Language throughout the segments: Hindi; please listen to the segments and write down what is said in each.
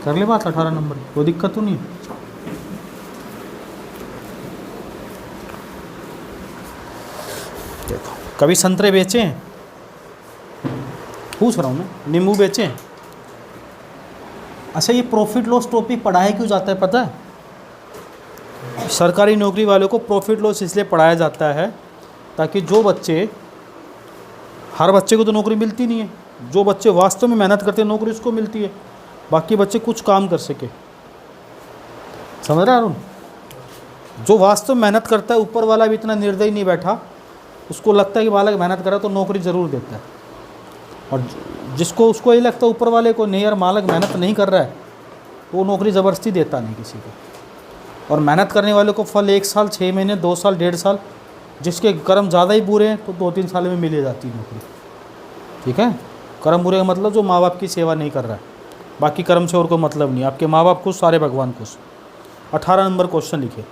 कर ले बात 18 नंबर की, कोई दिक्कत तो नहीं है। देखो, कभी संतरे बेचे हैं? पूछ रहा हूँ मैं, नींबू बेचे हैं? अच्छा, ये प्रॉफिट लॉस टॉपिक पढ़ाया क्यों जाता है पता है? सरकारी नौकरी वालों को प्रॉफिट लॉस इसलिए पढ़ाया जाता है ताकि जो बच्चे, हर बच्चे को तो नौकरी मिलती नहीं है, जो बच्चे वास्तव में मेहनत करते हैं नौकरी उसको मिलती है, बाकी बच्चे कुछ काम कर सके। समझ रहे हैं अरुण? जो वास्तव में मेहनत करता है, ऊपर वाला भी इतना निर्दयी नहीं बैठा, उसको लगता है कि बालक मेहनत कर रहा है तो नौकरी ज़रूर देता है, और जिसको उसको ये लगता है ऊपर वाले को नहीं यार मालक मेहनत नहीं कर रहा है, तो वो नौकरी ज़बरदस्ती देता नहीं किसी को। और मेहनत करने वाले को फल 1 साल, 6 महीने, 2 साल, 1.5 साल, जिसके कर्म ज़्यादा ही बुरे हैं तो 2-3 साल में मिल जाती है नौकरी। ठीक है, कर्म बुरे का मतलब जो माँ बाप की सेवा नहीं कर रहा है, बाकी कर्म से और कोई मतलब नहीं। आपके माँ बाप खुश, सारे भगवान खुश। 18 नंबर क्वेश्चन लिखे।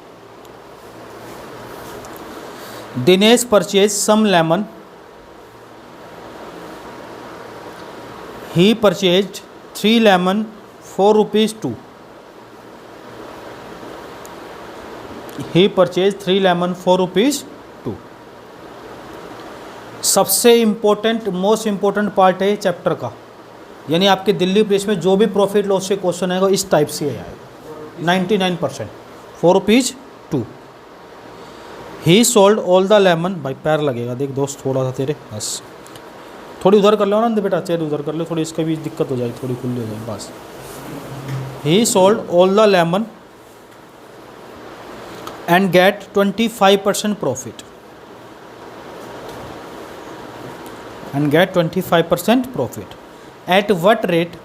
Dinesh purchase some lemon, he purchased 3 lemon 4 rupees 2. He purchased 3 lemon 4 rupees 2. सबसे इम्पोर्टेंट, मोस्ट इम्पोर्टेंट पार्ट है चैप्टर का, यानी आपके दिल्ली पुलिस में जो भी प्रॉफिट लॉस से क्वेश्चन आएगा इस टाइप से आएगा 99%। 4 rupees 2। He sold all the lemon, भाई पैर लगेगा देख दोस्त थोड़ा सा तेरे, बस थोड़ी उधर कर लो ना बेटा, चेयर उधर कर लो थोड़ी, इसका भी दिक्कत हो जाएगी, थोड़ी खुली हो जाएगी बस। He sold all the lemon and get 25% profit, and get 25% profit. At what rate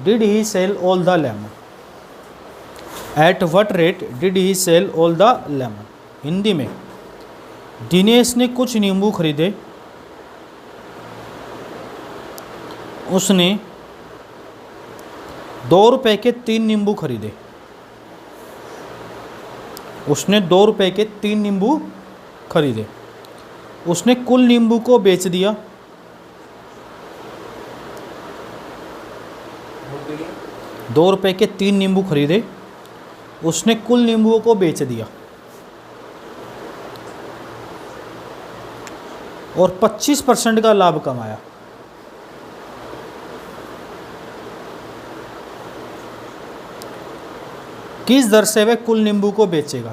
did he sell all the lemon? At what rate did he sell all the lemon? Hindi में, दिनेश ने कुछ नींबू खरीदे, उसने 2 रुपए के 3 नींबू खरीदे। उसने 2 रुपए के 3 नींबू खरीदे। उसने कुल नींबू को बेच दिया। दो रुपए के 3 नींबू खरीदे, उसने कुल नींबुओं को बेच दिया और 25% का लाभ कमाया। किस दर से वह कुल नींबू को बेचेगा?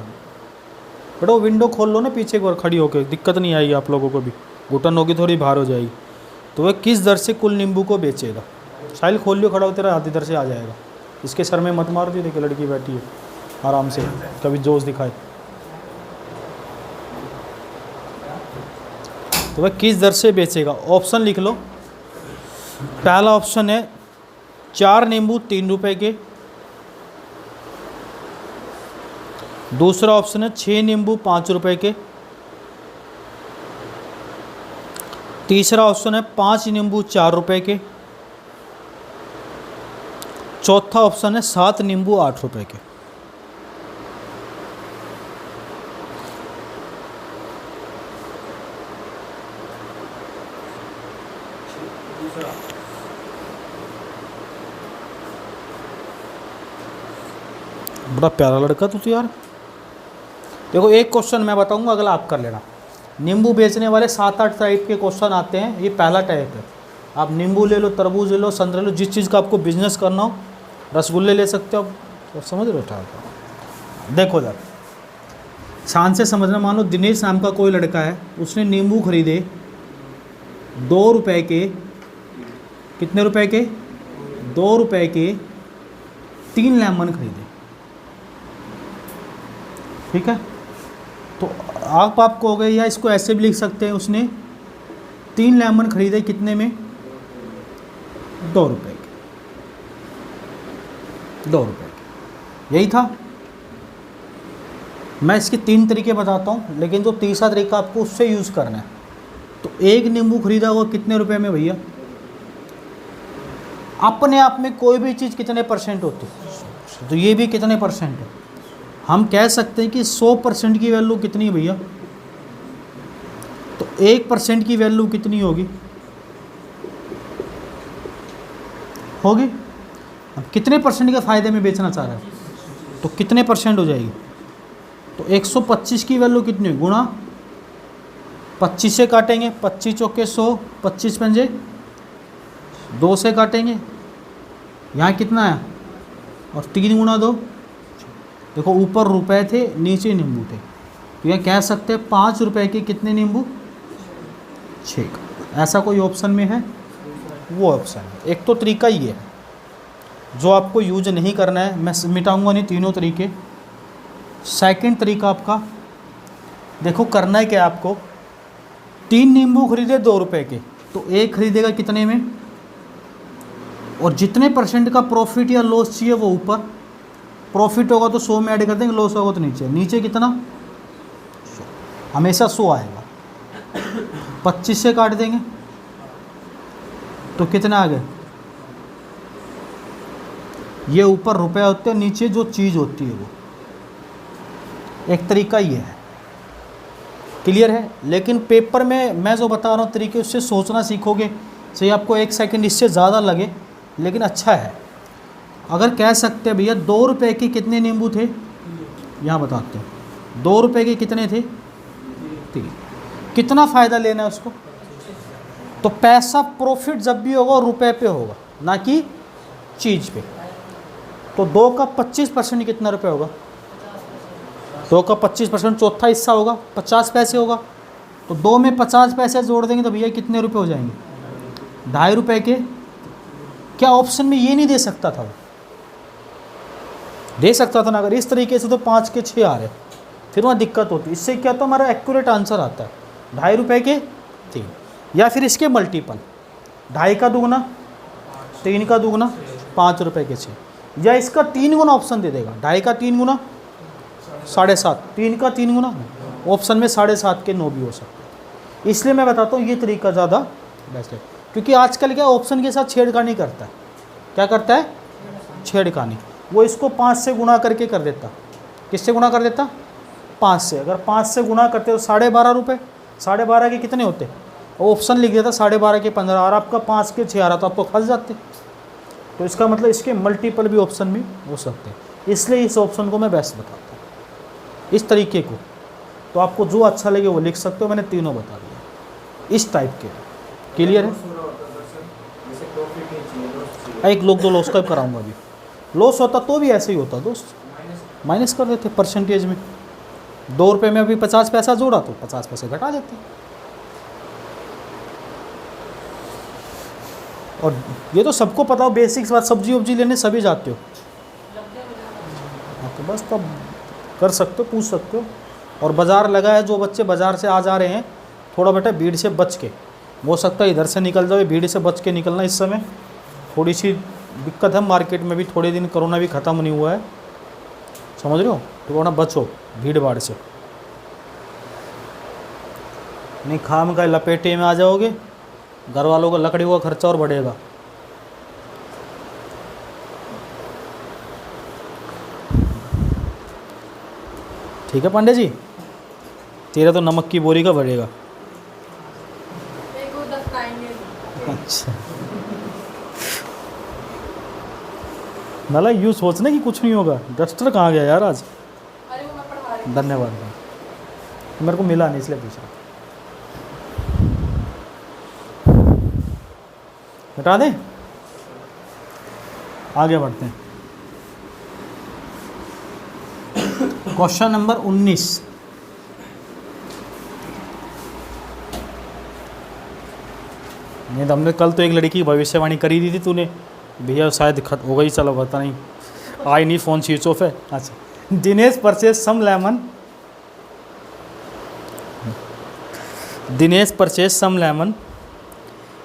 बेटा विंडो खोल लो ना पीछे की ओर खड़ी होकर, दिक्कत नहीं आएगी आप लोगों को भी, घुटन होगी थोड़ी बाहर हो जाएगी। तो वह किस दर से कुल नींबू को बेचेगा? साहिल खोल लियो, खड़ा हो, तेरा हाथ इधर से आ जाएगा। इसके सर में मत मार दी, देखिए लड़की बैठी है आराम से, कभी जोश दिखाए। तो वह किस दर से बेचेगा? ऑप्शन लिख लो। पहला ऑप्शन है 4 नींबू 3 रुपए के। दूसरा ऑप्शन है 6 नींबू 5 रुपए के। तीसरा ऑप्शन है 5 नींबू 4 रुपए के। चौथा ऑप्शन है 7 नींबू 8 रुपए के। बड़ा प्यारा लड़का तू तो यार। देखो एक क्वेश्चन मैं बताऊंगा, अगला आप कर लेना। नींबू बेचने वाले 7-8 टाइप के क्वेश्चन आते हैं, ये पहला टाइप है। आप नींबू ले लो, तरबूज ले लो, संतरे ले लो, जिस चीज़ का आपको बिजनेस करना हो, रसगुल्ले ले सकते हो आप, तो समझ रहे हो? देखो जरा शान से समझना। मान लो दिनेश नाम का कोई लड़का है, उसने नींबू खरीदे 2 रुपए के, कितने रुपए के? 2 रुपए के 3 लेमन खरीदे। ठीक है, तो आप कहोगे या इसको ऐसे भी लिख सकते हैं, उसने 3 लेमन खरीदे कितने में? 2 रुपए के। 2 रुपए के, यही था। मैं इसके 3 तरीके बताता हूँ, लेकिन जो तीसरा तरीका आपको उससे यूज़ करना है। तो एक नींबू खरीदा हुआ कितने रुपए में भैया? अपने आप में कोई भी चीज़ कितने परसेंट होती है, तो ये भी कितने परसेंट है? हम कह सकते हैं कि 100% की वैल्यू कितनी है भैया? तो 1% की वैल्यू कितनी होगी? अब कितने परसेंट के फ़ायदे में बेचना चाह रहा है, तो कितने परसेंट हो जाएगी, तो 125 की वैल्यू कितनी है, गुणा 25 से काटेंगे, 25 चौके 100, 25 पंजे 2 से काटेंगे, यहाँ कितना है, और 3 गुणा 2, देखो ऊपर रुपए थे नीचे नींबू थे, तो यह कह सकते हैं 5 रुपए के कितने नींबू, 6। ऐसा कोई ऑप्शन में है, वो ऑप्शन है। एक तो तरीका ये है जो आपको यूज नहीं करना है, मैं मिटाऊंगा नहीं तीनों तरीके। सेकंड तरीका आपका देखो, करना है क्या आपको, 3 नींबू खरीदे 2 रुपए के, तो एक खरीदेगा कितने में, और जितने परसेंट का प्रॉफिट या लॉस चाहिए वो ऊपर, प्रॉफिट होगा तो 100 में ऐड कर देंगे, लॉस होगा तो नीचे, नीचे कितना 100, हमेशा 100 आएगा। 25 से काट देंगे तो कितना आ गया, ये ऊपर रुपए होते हैं, नीचे जो चीज़ होती है वो। एक तरीका ये है, क्लियर है। लेकिन पेपर में मैं जो बता रहा हूँ तरीके, उससे सोचना सीखोगे, सही आपको 1 सेकंड इससे ज़्यादा लगे लेकिन अच्छा है। अगर कह सकते हैं भैया 2 रुपए के कितने नींबू थे, यहाँ बताते हैं 2 रुपए के कितने थे, 3, कितना फ़ायदा लेना है उसको, तो पैसा प्रॉफिट जब भी होगा रुपए पे होगा ना कि चीज़ पे। तो 2 का 25% कितना रुपए होगा, 2 का 25% चौथा हिस्सा होगा 50 पैसे होगा, तो 2 में 50 पैसे जोड़ देंगे तो भैया कितने रुपए हो जाएंगे, 2.5 रुपए के। क्या ऑप्शन में ये नहीं दे सकता था, वो दे सकता था ना, अगर इस तरीके से तो 5 के 6 आ रहे, फिर वहाँ दिक्कत होती। इससे क्या तो हमारा एक्यूरेट आंसर आता है 2.5 रुपए के 3, या फिर इसके मल्टीपल 2.5 का दुगना, 3 का दुगना, 5 रुपए के 6, या इसका 3 गुना ऑप्शन दे देगा, 2.5 का 3 गुना 7.5, 3 का 3 गुना, ऑप्शन में 7.5 के 9 भी हो सकते हैं। इसलिए मैं बताता हूँ ये तरीका ज़्यादा बेस्ट है, क्योंकि आजकल क्या ऑप्शन के साथ छेड़खानी करता है, क्या करता है, छेड़खानी। वो इसको 5 से गुणा करके कर देता, किससे गुणा कर देता, 5 से। अगर 5 से गुणा करते तो 12.5 रुपये, 12.5 के कितने होते, ऑप्शन लिख देता 12.5 के 15, और आपका 5 के 6 आ रहा तो आपको फंस जाते। तो इसका मतलब इसके मल्टीपल भी ऑप्शन में हो सकते हैं, इसलिए इस ऑप्शन को मैं बेस्ट बताता हूँ, इस तरीके को। तो आपको जो अच्छा लगे वो लिख सकते हो, मैंने तीनों बता दिया इस टाइप के। क्लियर है। एक लोग दो लॉस का कराऊंगा, अभी लॉस होता तो भी ऐसे ही होता दोस्त, माइनस कर देते परसेंटेज में। 2 रुपये में अभी 50 पैसा जोड़ा तो 50 पैसे घटा देते। और ये तो सबको पता हो, बेसिक्स बात, सब्जी वब्जी लेने सभी जाते हो, तो बस तब कर सकते हो, पूछ सकते हो। और बाज़ार लगा है, जो बच्चे बाज़ार से आ जा रहे हैं, थोड़ा बेटा भीड़ से बच के, हो सकता है इधर से निकल जाओ, भीड़ से बच के निकलना। इस समय थोड़ी सी दिक्कत है मार्केट में भी, थोड़े दिन कोरोना भी ख़त्म नहीं हुआ है, समझ रहे हो, तो थोड़ा बचो भीड़ भाड़ से, नहीं खाम का लपेटे में आ जाओगे, घर वालों को लकड़ी का खर्चा और बढ़ेगा। ठीक है पांडे जी, तेरा तो नमक की बोरी का बढ़ेगा। अच्छा, नाला यूँ सोचने कि कुछ नहीं होगा। डस्टर कहाँ गया यार आज, धन्यवाद, मेरे को मिला नहीं इसलिए पूछ रहा। हटा दें, आगे बढ़ते हैं। क्वेश्चन नंबर 19, नहीं तो हमने कल तो एक लड़की की भविष्यवाणी करी दी थी तूने, भैया शायद खत्म हो गई, चलो पता नहीं, आई नहीं, फ़ोन स्विच ऑफ है। अच्छा, Dinesh purchase some lemon, Dinesh purchase some lemon,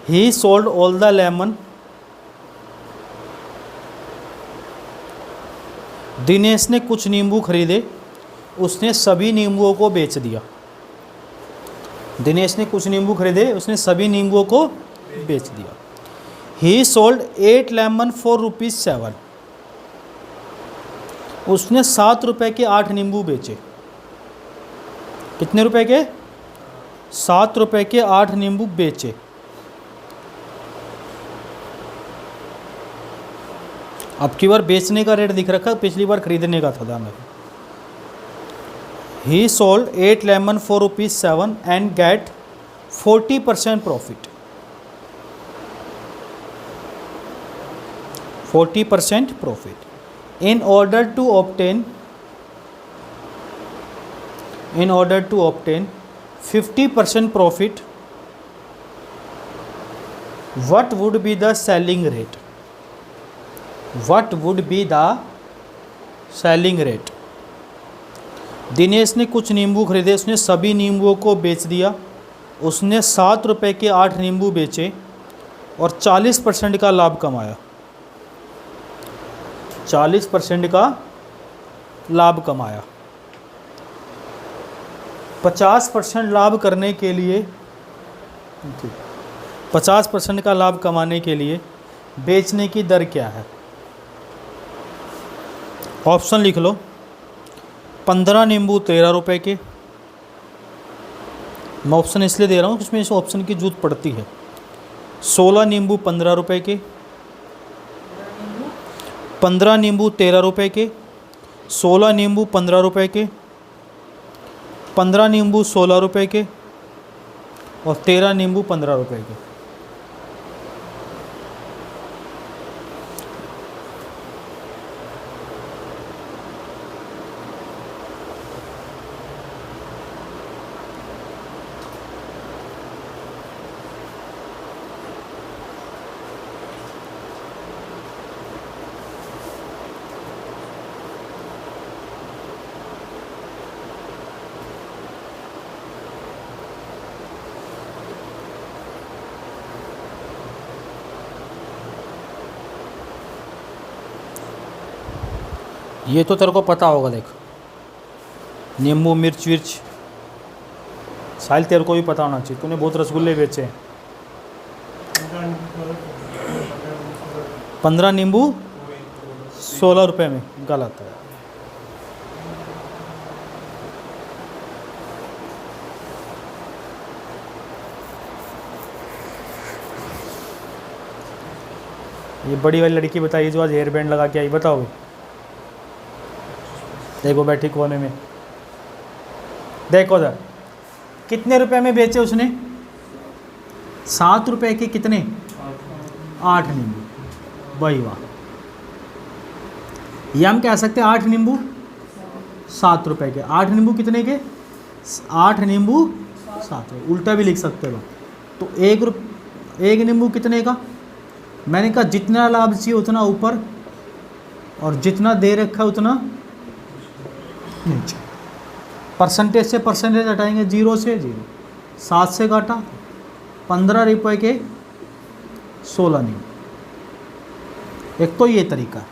he sold all the lemon. Dinesh ने कुछ नींबू खरीदे, उसने सभी नींबुओं को बेच दिया। दिनेश ने कुछ नींबू खरीदे, उसने सभी नींबुओं को बेच दिया। ही सोल्ड 8 लेमन फॉर ₹7। उसने 7 रुपए के 8 नींबू बेचे। कितने रुपए के, 7 रुपए के 8 नींबू बेचे। अब की बार बेचने का रेट दिख रखा है, पिछली बार खरीदने का था, ध्यान रखो। He sold 8 lemon for ₹7 and get 40% profit. 40% profit. In order to obtain 50% profit, what would be the selling rate? What would be the selling rate? Dinesh ने कुछ नींबू खरीदे, उसने सभी नींबुओं को बेच दिया। उसने 7 रुपये के 8 नींबू बेचे और 40% का लाभ कमाया। 40% का लाभ कमाया। 50% लाभ करने के लिए 50% का लाभ कमाने के लिए बेचने की दर क्या है? ऑप्शन लिख लो। 15 नींबू 13 रुपये के। मैं ऑप्शन इसलिए दे रहा हूँ कि उसमें इस ऑप्शन की जरूरत पड़ती है। 16 नींबू 15 रुपये के, 15 नींबू 13 रुपये के, 16 नींबू 15 रुपये के, 15 नींबू 16 रुपये के और 13 नींबू 15 रुपये के। ये तो तेरे को पता होगा, देख, नींबू मिर्च विर्च साहिल तेरे को भी पता होना चाहिए, तूने बहुत रसगुल्ले बेचे हैं। 15 नींबू 16 रुपये में, गलत है। ये बड़ी वाली लड़की बताइए जो आज हेयर बैंड लगा के आई, बताओ। देखो बैठी कोने में, देखो सर कितने रुपए में बेचे उसने? 7 रुपए के कितने? 8 नींबू। वही वाह, ये हम कह सकते हैं 8 नींबू 7 रुपए के। 8 नींबू कितने के? 8 नींबू 7 रुपये। उल्टा भी लिख सकते हो। तो एक नींबू कितने का? मैंने कहा जितना लाभ चाहिए उतना ऊपर और जितना दे रखा है उतना नीचे। परसेंटेज से परसेंटेज हटाएंगे, 0 से 0, 7 से काटा 15 रुपये के 16 नींबू। एक तो ये तरीका है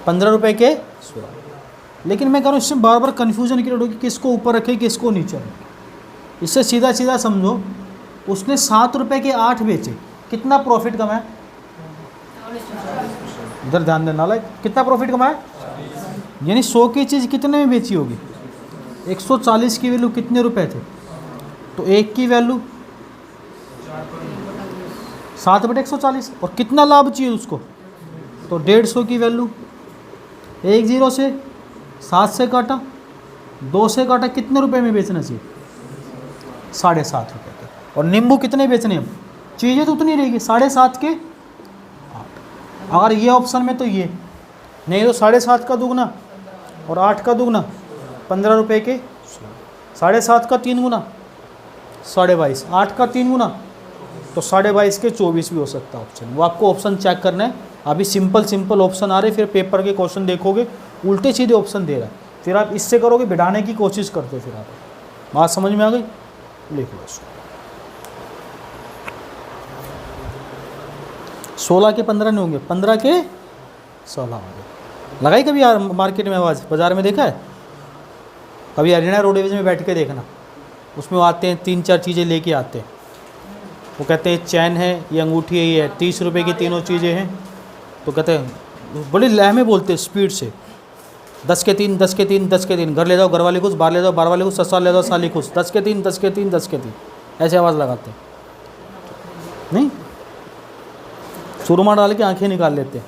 15 रुपये के 16। लेकिन मैं कह रहा हूँ इससे बार बार कन्फ्यूजन क्रिएट होगी, किसको ऊपर रखे किसको नीचे रखे। इससे सीधा सीधा समझो, उसने 7 रुपये के 8 बेचे, कितना प्रॉफिट कमाया? इधर ध्यान देना, लाइक कितना प्रॉफिट कमाया? यानी 100 की चीज़ कितने में बेची होगी? 140 की वैल्यू कितने रुपए थे? तो एक की वैल्यू 7/140। और कितना लाभ चाहिए उसको? तो 150 की वैल्यू। 1 0 से 7 से काटा, 2 से काटा, कितने रुपए में बेचना चाहिए? 7.5 रुपये के। और नींबू कितने बेचने हैं? चीज़ें तो उतनी रहेगी, 7.5 के 8। अगर ये ऑप्शन में तो ये नहीं, तो 7.5 का दुगना और 8 का दुगना 15 रुपये के 7.5 का 3 गुना 22.5, 8 का 3 गुना तो 22.5 के 24 भी हो सकता है ऑप्शन। वो आपको ऑप्शन चेक करना है। अभी सिंपल ऑप्शन आ रहे, फिर पेपर के क्वेश्चन देखोगे उल्टे सीधे ऑप्शन दे रहा है, फिर आप इससे करोगे, बिठाने की कोशिश करते, फिर आप बात समझ में आ गई? लिख लो इसको। 16 के 15 नहीं होंगे, 15 के 16 होंगे। लगाई कभी यार मार्केट में आवाज़, बाज़ार में देखा है? कभी हरियाणा रोडवेज में बैठ के देखना, उसमें वो आते हैं 3-4 चीज़ें लेके आते हैं। वो कहते हैं चैन है, ये अंगूठी है, ये है, 30 रुपये की तीनों चीज़ें हैं। तो कहते हैं, बड़ी लय में बोलते हैं स्पीड से, 10 के 3, 10 के 3, 10 के 3, घर ले जाओ घर वाले खुश, बाहर ले जाओ बाहर वाले खुश, ससुराल ले जाओ साली खुश, 10 के 3, 10 के 3, 10 के 3, ऐसे आवाज़ लगाते हैं। नहीं, सुरमा डाल के आंखें निकाल लेते हैं।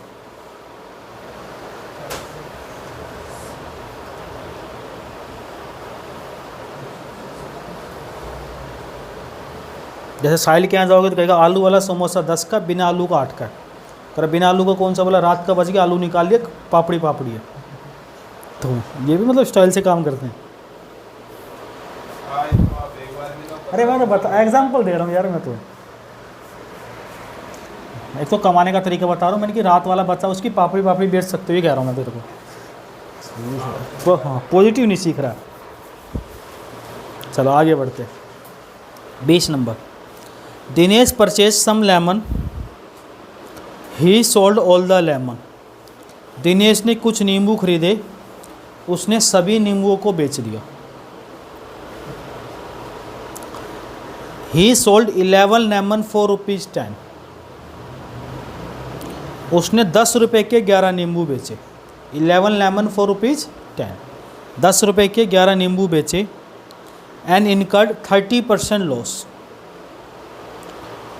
जैसे साहिल के यहाँ जाओगे तो कहेगा आलू वाला समोसा 10 का, बिना आलू का 8 का। अगर बिना आलू का कौन सा बोला, रात का बज गया, आलू निकाल लिया, पापड़ी पापड़ी है। तो ये भी मतलब स्टाइल से काम करते हैं। अरे मैं तो बता एग्जाम्पल दे रहा हूँ यार, मैं तो एक तो कमाने का तरीका बता रहा हूँ मैंने कि रात वाला बच्चा उसकी पापड़ी पापड़ी बेच सकते हो, ये कह रहा हूँ मैं तेरे को। तो हाँ, पॉजिटिव नहीं सीख रहा। चलो आगे बढ़ते। 20 number, Dinesh purchase some lemon, he sold all the lemon. Dinesh ने कुछ नींबू खरीदे, उसने सभी नींबुओं को बेच दिया। ही सोल्ड 11 लेमन फॉर ₹10। उसने 10 रुपये के 11 नींबू बेचे। 11 लेमन फॉर ₹10, 10 रुपये के 11 नींबू बेचे। एंड इनकर्ड 30% लॉस,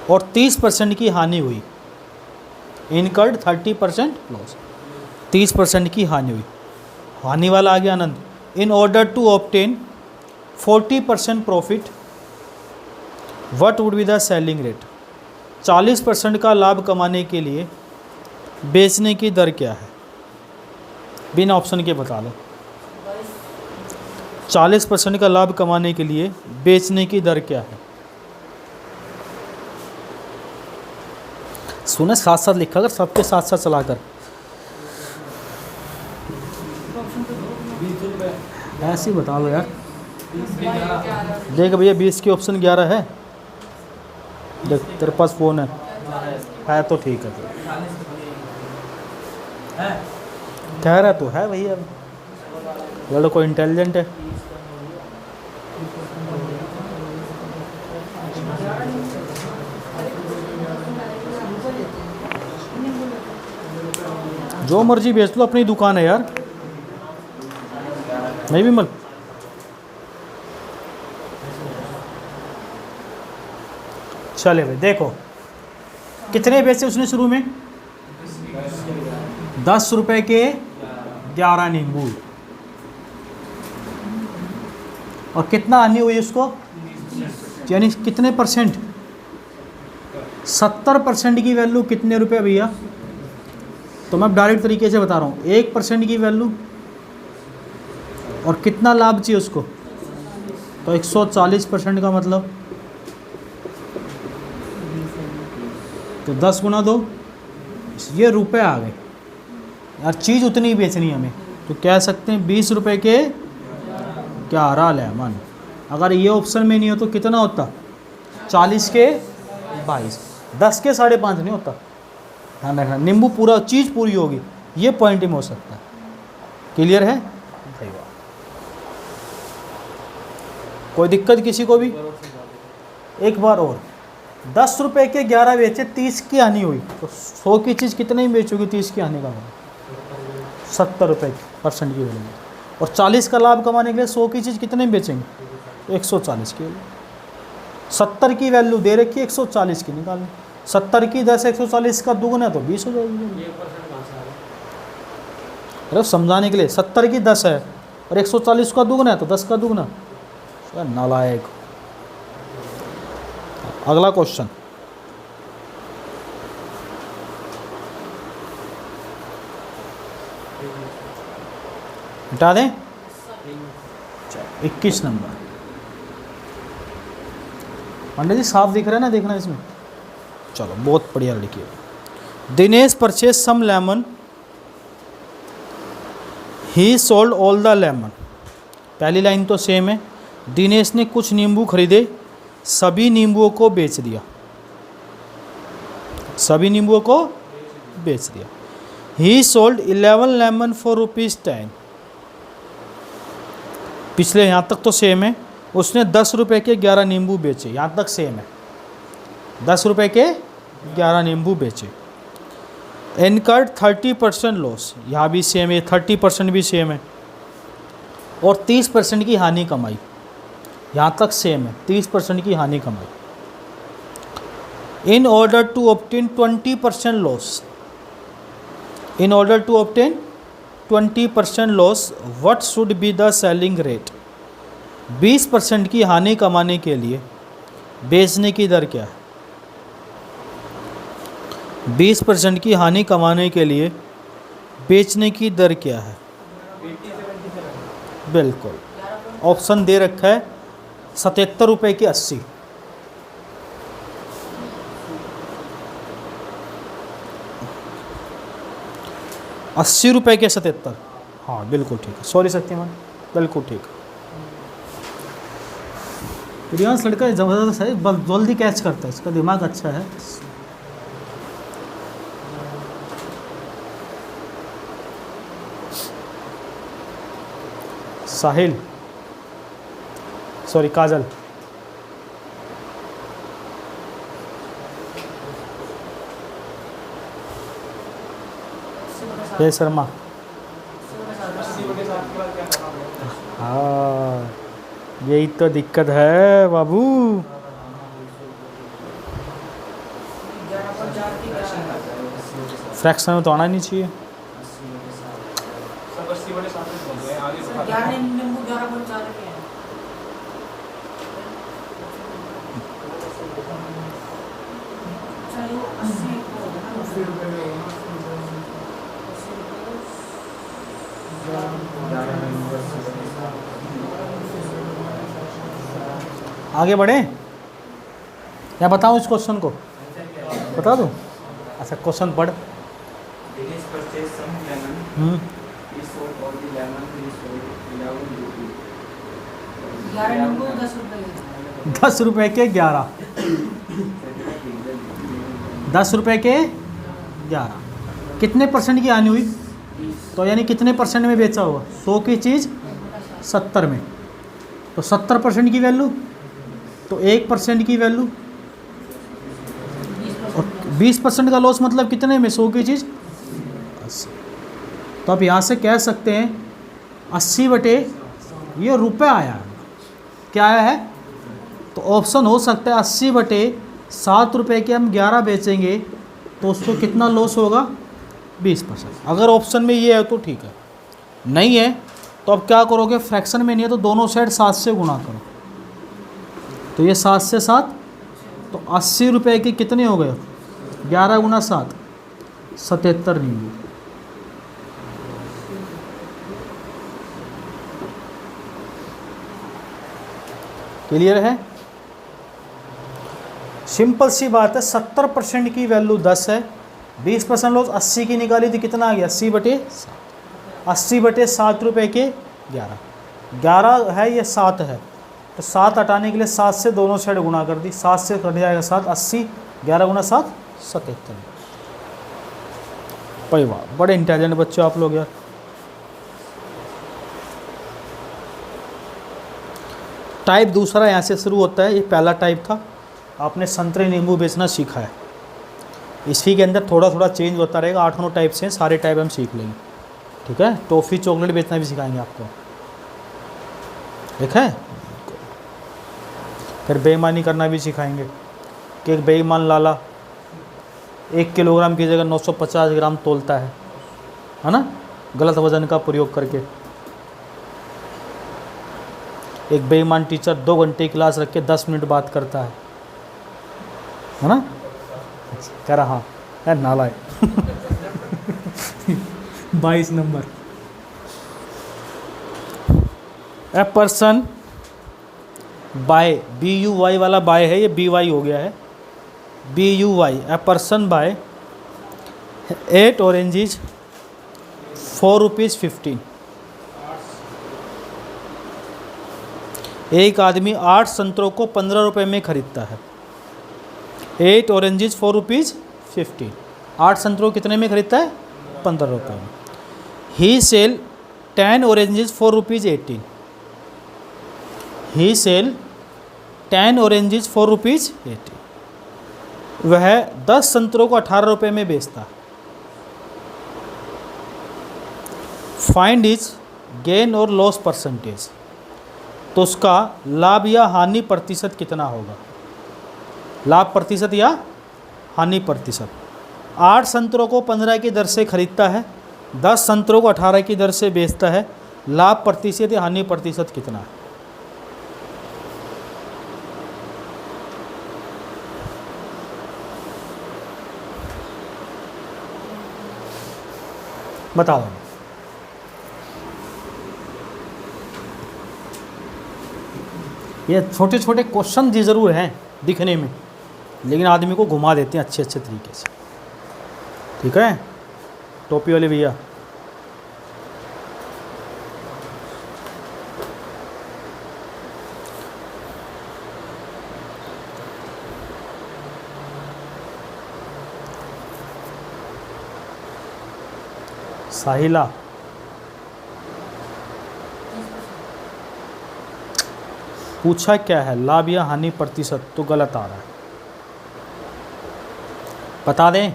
और 30% की हानि हुई। इनकर्ड 30% लॉस, 30% की हानि हुई। हानि वाला आ गया आनंद। In order to obtain 40% profit, what would be the selling rate. 40% का लाभ कमाने के लिए बेचने की दर क्या है? बिना ऑप्शन के बता लो। 40% का लाभ कमाने के लिए बेचने की दर क्या है? सुने साथ साथ लिखा कर, सबके साथ साथ चला कर। ऐसे ही बता दो यार। देख भैया 20 की ऑप्शन 11 है। देख तेरे पास फ़ोन है तो ठीक है। कह रहा तो है भैया, लड़को इंटेलिजेंट है। जो मर्जी बेच लो, अपनी दुकान है यार। नहीं विमल, चले भाई देखो कितने बेचे उसने शुरू में? 10 रुपए के 11 नींबू। और कितना हानि हुई उसको? यानी कितने परसेंट? 70% की वैल्यू कितने रुपए भैया? तो मैं डायरेक्ट तरीके से बता रहा हूँ, 1% की वैल्यू। और कितना लाभ चाहिए उसको? तो 140% का मतलब तो 10 गुना 2, ये रुपए आ गए यार। चीज़ उतनी ही बेचनी है हमें, तो कह सकते हैं 20 रुपए के 11 लेमन। अगर ये ऑप्शन में नहीं हो तो कितना होता? 40 के 22, 10 के 5.5 नहीं होता। हाँ रखना, नींबू पूरा चीज़ पूरी होगी, ये पॉइंट में हो सकता है। क्लियर है भाई? वाह, कोई दिक्कत किसी को भी? एक बार और, 10 रुपए के 11 बेचे, 30 की हानि हुई, तो 100 की चीज़ कितने में बेचोगी? 30 की हानि का मतलब 70 रुपये % की वैल्यू। और 40 का लाभ कमाने के लिए 100 की चीज़ कितने में बेचेंगे? 140 की वैल्यू। 70 की वैल्यू दे रखी है, 140 की निकालनी। 70 की 10 140 का दुगना है तो 20 हो जाएगी। अरे समझाने के लिए, 70 की 10 है और 140 का दुगना है तो 10 का दुगना। नालायक। अगला क्वेश्चन, हटा दें। 21 नंबर। पंडित जी साफ दिख रहा है ना? देखना इसमें। चलो बहुत बढ़िया लड़की है। Dinesh purchase some lemon, he sold all the lemon. पहली लाइन तो सेम है। दिनेश ने कुछ नींबू खरीदे, सभी नींबुओं को बेच दिया। सभी नींबुओं को बेच दिया। ही सोल्ड 11 लेमन फॉर ₹10। पिछले यहाँ तक तो सेम है। उसने 10 रुपये के 11 नींबू बेचे, यहाँ तक सेम है। 10 रुपये के 11 नींबू बेचे। इनकर्ड 30% लॉस, यहाँ भी सेम है, 30% भी सेम है। और 30% की हानि कमाई, यहाँ तक सेम है, 30% की हानि कमाई। In order to obtain 20% loss, in order to obtain 20% loss, what should be the selling rate. 20% की हानि कमाने के लिए बेचने की दर क्या है? 20% की हानि कमाने के लिए बेचने की दर क्या है? बिल्कुल, ऑप्शन दे रखा है 77 रुपये की 80। 80 रुपये के 77। हाँ बिल्कुल ठीक है, सॉरी शक्तिमान, बिल्कुल ठीक है। प्रियांश लड़का ज़बरदस्त है, जल्दी कैच करता है, इसका दिमाग अच्छा है। साहिल, सॉरी काजल, जय शर्मा। हाँ यही तो दिक्कत है बाबू। फ्रैक्शन में तो आना नहीं चाहिए। आगे बढ़े या बताऊं इस क्वेश्चन को? बता दूं? अच्छा क्वेश्चन पढ़। दस रुपये के 11। 10 रुपये के 11 कितने परसेंट की हानि हुई? तो यानी कितने परसेंट में बेचा होगा? 100 की चीज़ 70 में, तो 70% की वैल्यू, तो 1% की वैल्यू, और 20% का लॉस मतलब कितने में? 100 की चीज़ 80। तो आप यहाँ से कह सकते हैं 80 बटे ये रुपये आया है, क्या आया है? तो ऑप्शन हो सकता है 80 बटे 7 रुपये के हम 11 बेचेंगे तो उसको कितना लॉस होगा? 20%। अगर ऑप्शन में ये है तो ठीक है, नहीं है तो अब क्या करोगे? फ्रैक्शन में नहीं है तो दोनों साइड 7 से गुणा करो, तो ये 7 से 7, तो 80 रुपये के कितने हो गए? 11 गुना 7, 77 नींबू। क्लियर है? सिंपल सी बात है। 70% की वैल्यू 10 है, 20% लॉस 80 की निकाली थी, कितना आ गया? 80 बटे 7। 80 बटे 7 रुपये के 11, 11 है ये 7 है, तो 7 हटाने के लिए 7 से दोनों साइड गुणा कर दी, 7 से कट जाएगा 7, 80, 11 गुना 7, 77। भाई वाह, बड़े इंटेलिजेंट बच्चे आप लोग यार। टाइप दूसरा यहाँ से शुरू होता है, ये पहला टाइप था। आपने संतरे नींबू बेचना सीखा है, इसी के अंदर थोड़ा थोड़ा चेंज होता रहेगा। 8-9 टाइप से सारे टाइप हम सीख लेंगे, ठीक है? टॉफ़ी चॉकलेट बेचना भी सिखाएंगे आपको, ठीक है? फिर बेईमानी करना भी सिखाएंगे कि एक बेईमान लाला 1 किलोग्राम की जगह 950 ग्राम तोलता है ना, गलत वज़न का प्रयोग करके। एक बेईमान टीचर 2 घंटे क्लास रख के 10 मिनट बात करता है ना? कह रहा है नालायक। 22 नंबर। ए पर्सन बाय, BUY वाला बाय है, ये BY हो गया है, BUY। ए पर्सन बाय 8 ऑरेंजेस 4 रुपीज़ 15। एक आदमी 8 संतरों को 15 रुपये में खरीदता है। 8 ऑरेंजेस 4 रुपीज़ 15। 8 संतरों कितने में खरीदता है? 15 रुपये में। ही सेल 10 ऑरेंजेस 4 रुपीज़ 18। ही सेल 10 ऑरेंजेस 4 रुपीज़ 18। वह 10 संतरों को 18 रुपये में बेचता है। फाइंड इज गेन और लॉस परसेंटेज, तो उसका लाभ या हानि प्रतिशत कितना होगा? लाभ प्रतिशत या हानि प्रतिशत। 8 संतरों को 15 की दर से खरीदता है, 10 संतरों को 18 की दर से बेचता है, लाभ प्रतिशत या हानि प्रतिशत कितना है? बता दो। ये छोटे छोटे क्वेश्चन जी ज़रूर हैं दिखने में, लेकिन आदमी को घुमा देते हैं अच्छे अच्छे तरीके से। ठीक है, टोपी वाले भैया। साहिला, पूछा क्या है लाभ या हानि प्रतिशत, तो गलत आ रहा है। बता दें,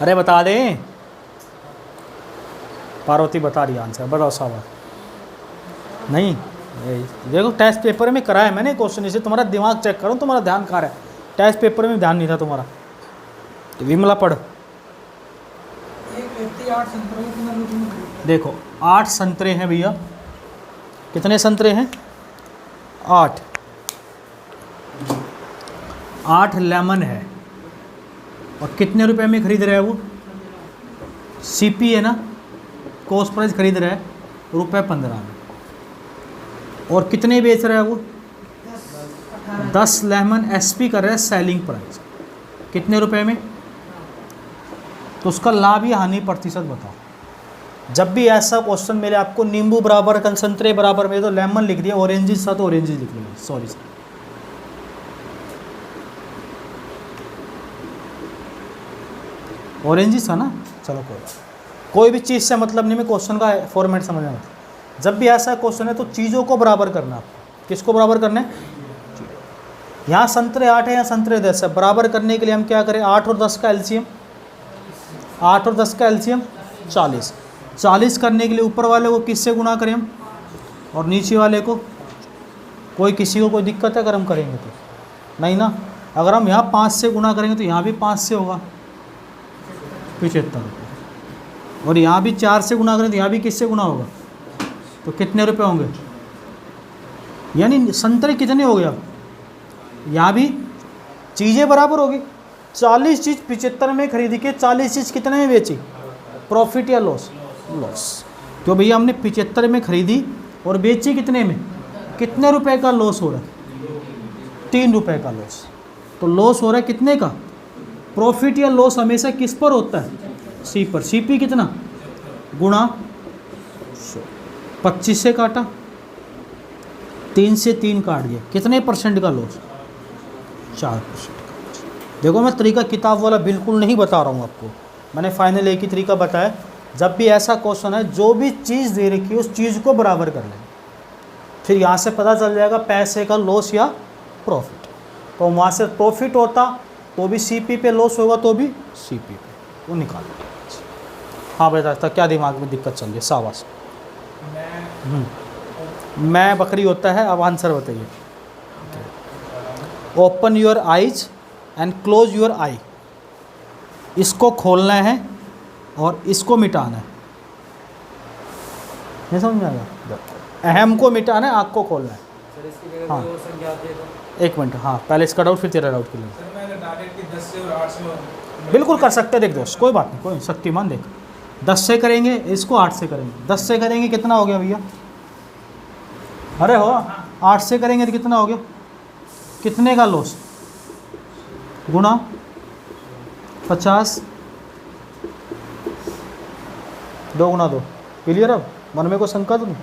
अरे बता दें। पार्वती बता रही आंसर, बताओ साहब। नहीं, देखो टेस्ट पेपर में कराया मैंने क्वेश्चन, इसे तुम्हारा दिमाग चेक करो, तुम्हारा ध्यान कहाँ है। टेस्ट पेपर में ध्यान नहीं था तुम्हारा। तो विमला पढ़। एक व्यक्ति 8 संतरे कितने रुपए में खरीदता है? देखो 8 संतरे हैं भैया। कितने संतरे हैं? 8। 8 लेमन है। और कितने रुपए में खरीद रहा है वो? सीपी है ना, कॉस्ट प्राइस खरीद रहा है ₹15 में। और कितने बेच रहा है वो? 10 लेमन एसपी कर रहा है सेलिंग प्राइस। कितने रुपए में? तो उसका लाभ या हानि प्रतिशत बताओ। जब भी ऐसा क्वेश्चन मिले आपको, नींबू बराबर संतरे बराबर में, तो लेमन लिख दिया, ऑरेंजेस था तो ऑरेंजेस लिख लिया। सॉरी सर, ऑरेंजेस था ना। चलो कोई भी चीज़ से मतलब नहीं, मैं क्वेश्चन का फॉर्मेट समझना है। जब भी ऐसा क्वेश्चन है तो चीज़ों को बराबर करना है आपको। किसको बराबर करना है? यहाँ संतरे 8 है, यहाँ संतरे 10 है। बराबर करने के लिए हम क्या करें? 8 और 10 का एलसीएम, 8 और 10 का एलसीएम 40। 40 करने के लिए ऊपर वाले को किससे गुणा करें हम, और नीचे वाले को? किसी को कोई दिक्कत है अगर हम करेंगे तो? नहीं ना। अगर हम यहाँ 5 से गुणा करेंगे तो यहाँ भी 5 से होगा 75 रुपये। और यहाँ भी 4 से गुणा करें तो यहाँ भी किससे गुणा होगा? तो कितने रुपए होंगे? यानी संतरे कितने हो गए? अब यहाँ भी चीज़ें बराबर होगी। 40 चीज़ 75 में खरीदी के 40 चीज़ कितने में बेची? प्रॉफिट या लॉस? लॉस। तो भैया हमने 75 में खरीदी और बेची कितने में? कितने रुपए का लॉस हो रहा है? 3 रुपए का लॉस। तो लॉस हो रहा है कितने का? प्रॉफिट या लॉस हमेशा किस पर होता है? सी पर। सीपी कितना? गुणा 25 से काटा, 3 से 3 काट दिया, कितने परसेंट का लॉस? 4%। देखो मैं तरीका किताब वाला बिल्कुल नहीं बता रहा हूँ आपको, मैंने फाइनल एक ही तरीका बताया। जब भी ऐसा क्वेश्चन है, जो भी चीज़ दे रखी है उस चीज़ को बराबर कर लें, फिर यहाँ से पता चल जाएगा पैसे का लॉस या प्रॉफिट। तो वहाँ से प्रॉफिट होता तो भी सीपी पे, लॉस होगा तो भी सीपी पे, वो निकाल लेंगे। हाँ बेटा, था क्या दिमाग में दिक्कत चल रही है? शाबाश। मैं बकरी होता है। अब आंसर बताइए। Open your eyes and close your eye. इसको खोलना है और इसको मिटाना है। नहीं समझ में आएगा? अहम को मिटाना है, आँख को खोलना है। सर इसकी जगह हाँ। कोई और संख्या आती है तो? एक मिनट, हाँ पहले इसका डाउट फिर तेरा डाउट के लिए। सर मैं अगर डायरेक्टली 10 से और 8 से बिल्कुल कर सकते हैं। देख दोस्त, कोई बात नहीं, कोई शक्तिमान। देख 10 से करेंगे, इसको 8 से करेंगे। 10 से करेंगे कितना हो गया भैया? अरे हो, 8 से करेंगे तो कितना हो गया? कितने का लॉस? गुणा 50, 2 गुणा 2। क्लियर? अब मन में को शंका तो नहीं?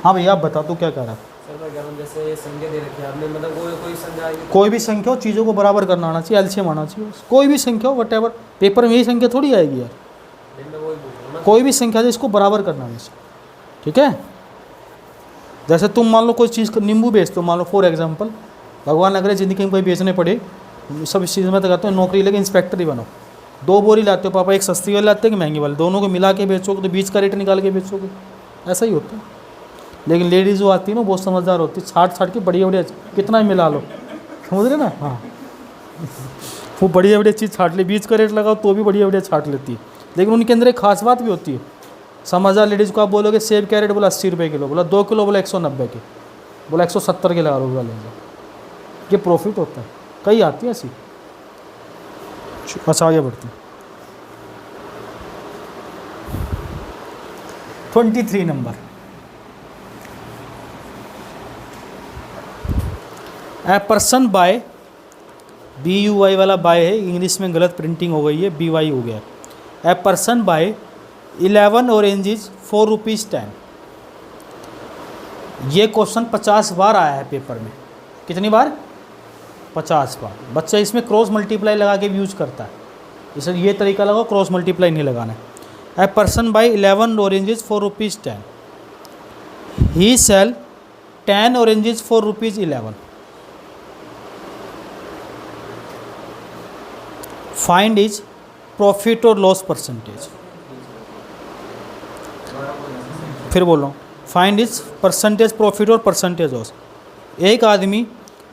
हाँ भैया आप बता, तू क्या कह रहा है? सर मैं क्या जैसे ये संख्या दे रखी है आपने, मतलब कोई संख्या आएगी? कोई भी संख्या हो, चीज़ों को बराबर करना आना चाहिए, एलसीएम आना चाहिए। कोई भी संख्या हो, वट एवर। पेपर में यही संख्या थोड़ी आएगी यार। मैं वही बोल रहा हूँ ना। कोई भी संख्या है इसको बराबर करना आना चाहिए। ठीक है? जैसे तुम मान लो कोई चीज़ को नींबू बेचते हो, मान लो फॉर एग्जांपल, भगवान अगर ज़िंदगी में कोई बेचने पड़े, सब इस चीज़ में तो कहते हो नौकरी लेके इंस्पेक्टर ही बनो। 2 बोरी लाते हो पापा, एक सस्ती वाली लाते हैं कि महंगी वाली, दोनों को मिला के बेचोगे तो बीच का रेट निकाल के बेचोगे। ऐसा ही होता है। लेकिन लेडीज़ जो आती है ना, बहुत समझदार होती है, छाट के बढ़िया बढ़िया कितना ही मिला लो, समझ रहे ना? हाँ, वो बढ़िया बढ़िया चीज़ छाट ले, बीच का रेट लगाओ तो भी बढ़िया बढ़िया छाट लेती है। लेकिन उनके अंदर एक खास बात भी होती है। समझदार लेडीज़ को आप बोलोगे सेब क्या रेट, बोला 80 रुपये किलो, बोला 2 किलो, बोला 190 के, बोला 170 के लगा लो, बोला लेंगे। ये प्रॉफिट होता है। कई आती है ऐसी। अच्छा आगे बढ़ते हैं। 23 नंबर, ए पर्सन बाय, BUY वाला बाय है, इंग्लिश में गलत प्रिंटिंग हो गई है, BY हो गया। ए पर्सन बाय 11 ऑरेंजेस फॉर ₹10। ये क्वेश्चन 50 बार आया है पेपर में। कितनी बार? 50 बार। बच्चा इसमें क्रॉस मल्टीप्लाई लगा के भी यूज करता है, इसलिए ये तरीका लगाओ, क्रॉस मल्टीप्लाई नहीं लगाना है। A person buy 11 oranges for ₹10, he sell 10 oranges for ₹11। Find is profit और लॉस परसेंटेज। फिर बोल रहा हूँ, फाइंड इज परसेंटेज प्रॉफिट और परसेंटेज लॉस। एक आदमी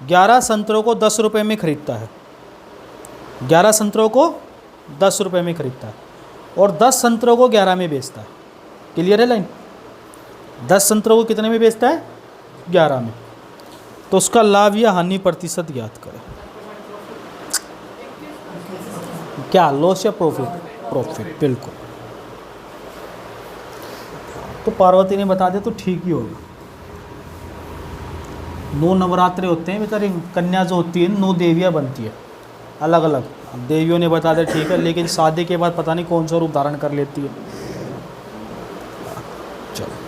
11 संतरों को 10 रुपये में ख़रीदता है, 11 संतरों को 10 रुपये में ख़रीदता है और 10 संतरों को 11 में बेचता है। क्लियर है लाइन? 10 संतरों को कितने में बेचता है? 11 में। तो उसका लाभ या हानि प्रतिशत ज्ञात करें। क्या लॉस या प्रॉफिट? प्रॉफिट, बिल्कुल। तो पार्वती ने बता दिया तो ठीक ही होगा। 9 नवरात्रे होते हैं बेचारी, कन्या जो होती है 9 देवियाँ बनती है अलग अलग। अब देवियों ने बता दिया ठीक है, लेकिन शादी के बाद पता नहीं कौन सा रूप धारण कर लेती है। चलो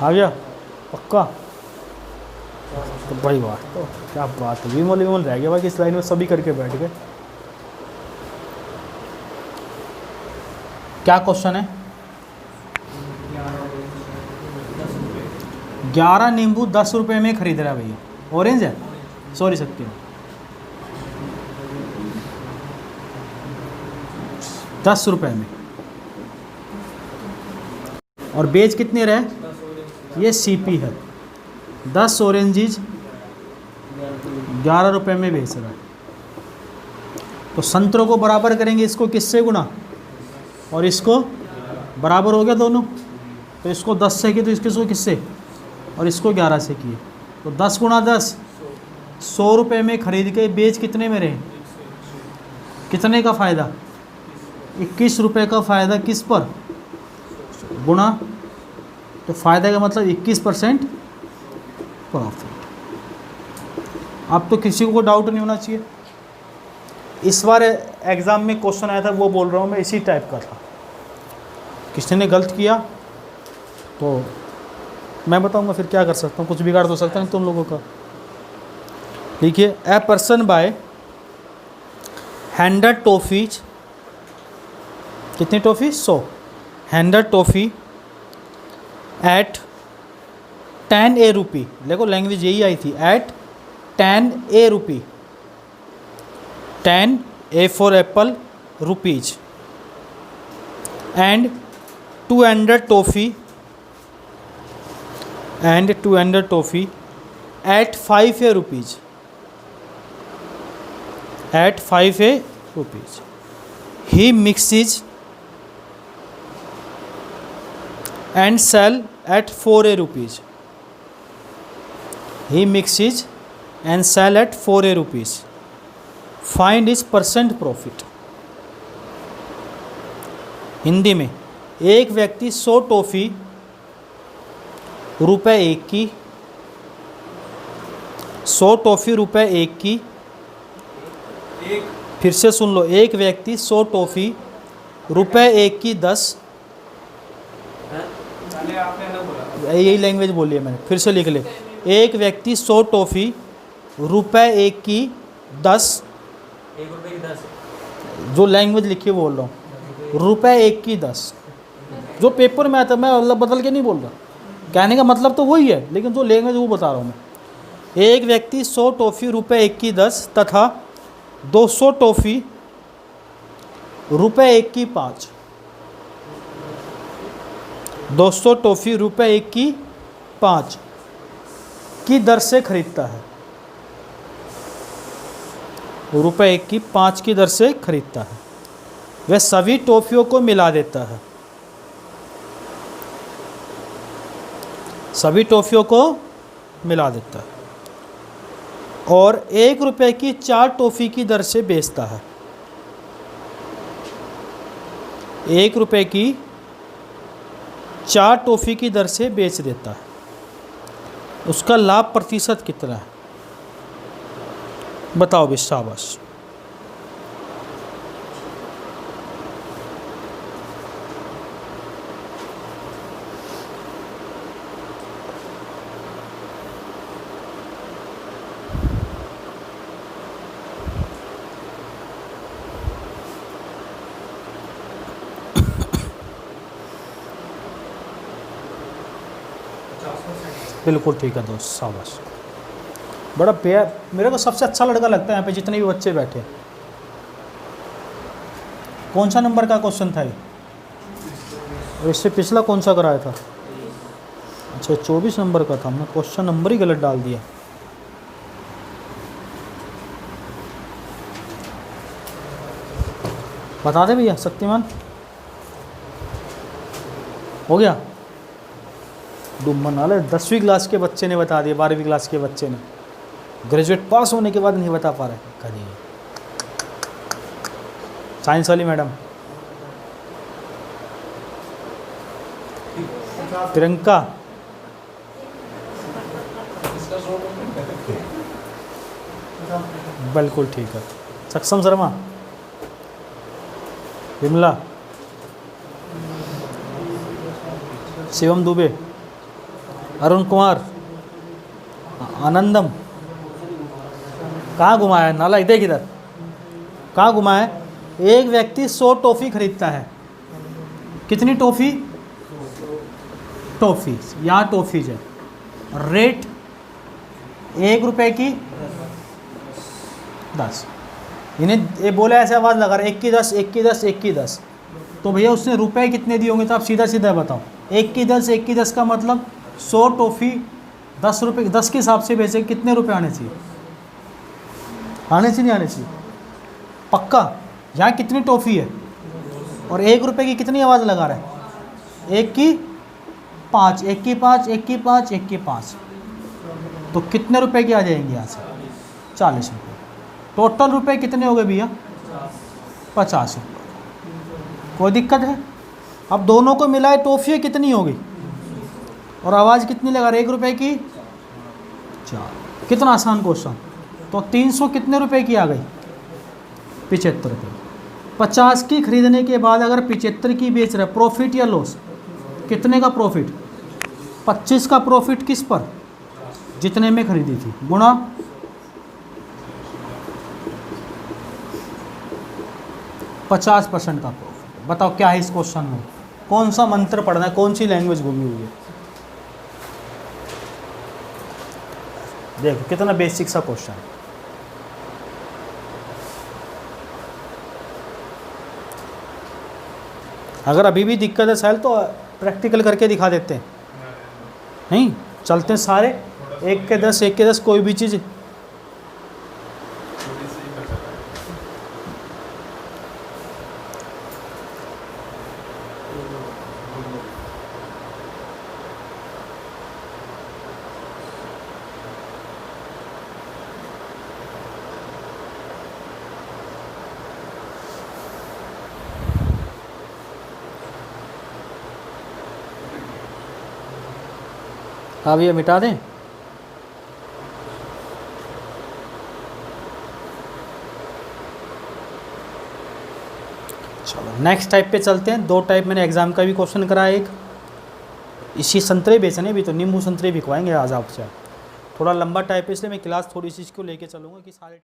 आ गया पक्का? तो भाई बात, तो क्या बात है, विमल रह गया बाकी इस लाइन में सभी करके बैठ गए। क्या क्वेश्चन है? 11 नींबू 10 रुपये में खरीद रहा है भैया। ऑरेंज है, सॉरी सकती हूँ, 10 रुपये में, और बेच कितने रहे? ये CP है, 10 ऑरेंजेस 11 रुपये में बेच रहा है। तो संतरों को बराबर करेंगे, इसको किससे गुना और इसको बराबर हो गया दोनों। तो इसको 10 से किए तो इसको किससे, और इसको 11 से किए, तो 10 गुना 10 100 रुपये में खरीद के बेच कितने में रहे? कितने का फ़ायदा? 21 रुपये का फ़ायदा किस पर? गुना, तो फ़ायदा का मतलब 21% प्रॉफिट। अब तो किसी को डाउट नहीं होना चाहिए। इस बार एग्ज़ाम में क्वेश्चन आया था, वो बोल रहा हूँ मैं, इसी टाइप का था। किसी ने गलत किया तो मैं बताऊंगा फिर क्या कर सकता हूँ, कुछ बिगाड़ तो सकता नहीं तुम लोगों का। देखिए, ए पर्सन बाय 100 टॉफ़ीज, कितनी toffee? 100, 100 toffee at 10 A rupee. देखो लैंग्वेज यही आई थी, at 10 A rupee, 10 A for apple rupees, and 200 toffee and 200 toffee at 5 A rupees, at 5 A rupees. He mixes and sell at 4 A rupees, he mixes and sell at 4 A rupees. Find is percent profit. Hindi में, एक व्यक्ति 100 टॉफ़ी ₹1 की, 100 टॉफ़ी ₹1 की, फिर से सुन लो, एक व्यक्ति 100 टॉफ़ी ₹1 की 10, यही लैंग्वेज बोली है मैंने, फिर से लिख ले। एक व्यक्ति 100 टॉफ़ी ₹1 की 10, 1 रुपये की 10, जो लैंग्वेज लिखी है बोल रहा हूँ, ₹1 की 10, जो पेपर में आता है, मैं मतलब बदल के नहीं बोल रहा, कहने का मतलब तो वही है, लेकिन जो लैंग्वेज वो बता रहा हूँ मैं। एक व्यक्ति 100 टॉफ़ी ₹1 की 10 तथा 200 टॉफ़ी ₹1 की 5, 200 टॉफ़ी ₹1 की 5 की दर से खरीदता है, ₹1 की 5 की दर से खरीदता है। वह सभी टॉफ़ियों को मिला देता है सभी टॉफ़ियों को मिला देता है और 1 रुपये की 4 टॉफ़ी की दर से बेचता है। 1 रुपये की 4 टॉफ़ी की दर से बेच देता है। उसका लाभ प्रतिशत कितना है? बताओ भी, शाबाश। बिल्कुल ठीक है दोस्त, शाबाश। बड़ा प्यार, मेरे को सबसे अच्छा लड़का लगता है यहाँ पे जितने भी बच्चे बैठे। कौन सा नंबर का क्वेश्चन था ये? इससे पिछला कौन सा कराया था? अच्छा 24 नंबर का था, हमने क्वेश्चन नंबर ही गलत डाल दिया। बता दे भैया, शक्तिमान हो गया? डुम्बन वाले 10वीं क्लास के बच्चे ने बता दिया, 12वीं क्लास के बच्चे ने, ग्रेजुएट पास होने के बाद नहीं बता पा रहे। करिए साइंस वाली मैडम प्रियंका, बिल्कुल ठीक है। सक्षम शर्मा, विमला, शिवम दुबे, अरुण कुमार, आनंदम। कहाँ घुमाया है नाला? इधर किधर, कहाँ घुमाया है? एक व्यक्ति 100 टॉफ़ी खरीदता है। कितनी टॉफ़ी? टॉफ़ी, यहाँ टॉफ़ीज है। रेट 1 रुपये की 10। इन्हें ये बोला ऐसे आवाज़ लगा रहा है 1 की 10, 1 की 10, 1 की 10। तो भैया उसने रुपए कितने दिए होंगे? तो आप सीधा सीधा बताओ। 1 की 10, 1 की 10 का मतलब 100 टॉफ़ी 10 रुपये, 10 के हिसाब से बेचे, कितने रुपए आने चाहिए? आने चाहिए नहीं आने चाहिए? पक्का? यहाँ कितनी टॉफ़ी है और 1 रुपये की कितनी आवाज़ लगा रहा है? 1 की 5, 1 की 5, 1 की 5, 1 की 5। तो कितने रुपए की आ जाएंगे यहाँ से? 40 रुपये। टोटल रुपए कितने हो गए भैया? 50 रुपये। कोई दिक्कत है? अब दोनों को मिलाए टॉफ़ी कितनी होगी और आवाज़ कितनी लगा रहे? 1 रुपये की 4। कितना आसान क्वेश्चन। तो 300 कितने रुपए की आ गई? 75 रुपये। 50 की खरीदने के बाद अगर 75 की बेच रहे, प्रॉफिट या लॉस? कितने का प्रॉफिट? 25 का प्रॉफिट किस पर? जितने में खरीदी थी, गुणा 50% का प्रॉफिट। बताओ क्या है इस क्वेश्चन में? कौन सा मंत्र पढ़ना है? कौन सी लैंग्वेज घूमी हुई है? देखो कितना बेसिक सा क्वेश्चन है। अगर अभी भी दिक्कत है साहिल तो प्रैक्टिकल करके दिखा देते हैं। नहीं चलते हैं सारे 1 के 10, 1 के 10 कोई भी चीज़। हाँ भैया मिटा दें। चलो नेक्स्ट टाइप पे चलते हैं। 2 टाइप मैंने एग्ज़ाम का भी क्वेश्चन कराया। एक इसी संतरे बेचने भी, तो नींबू संतरे बिकवाएंगे आज आपसे। थोड़ा लंबा टाइप है इसलिए मैं क्लास थोड़ी सी इसको लेके चलूँगा कि सारे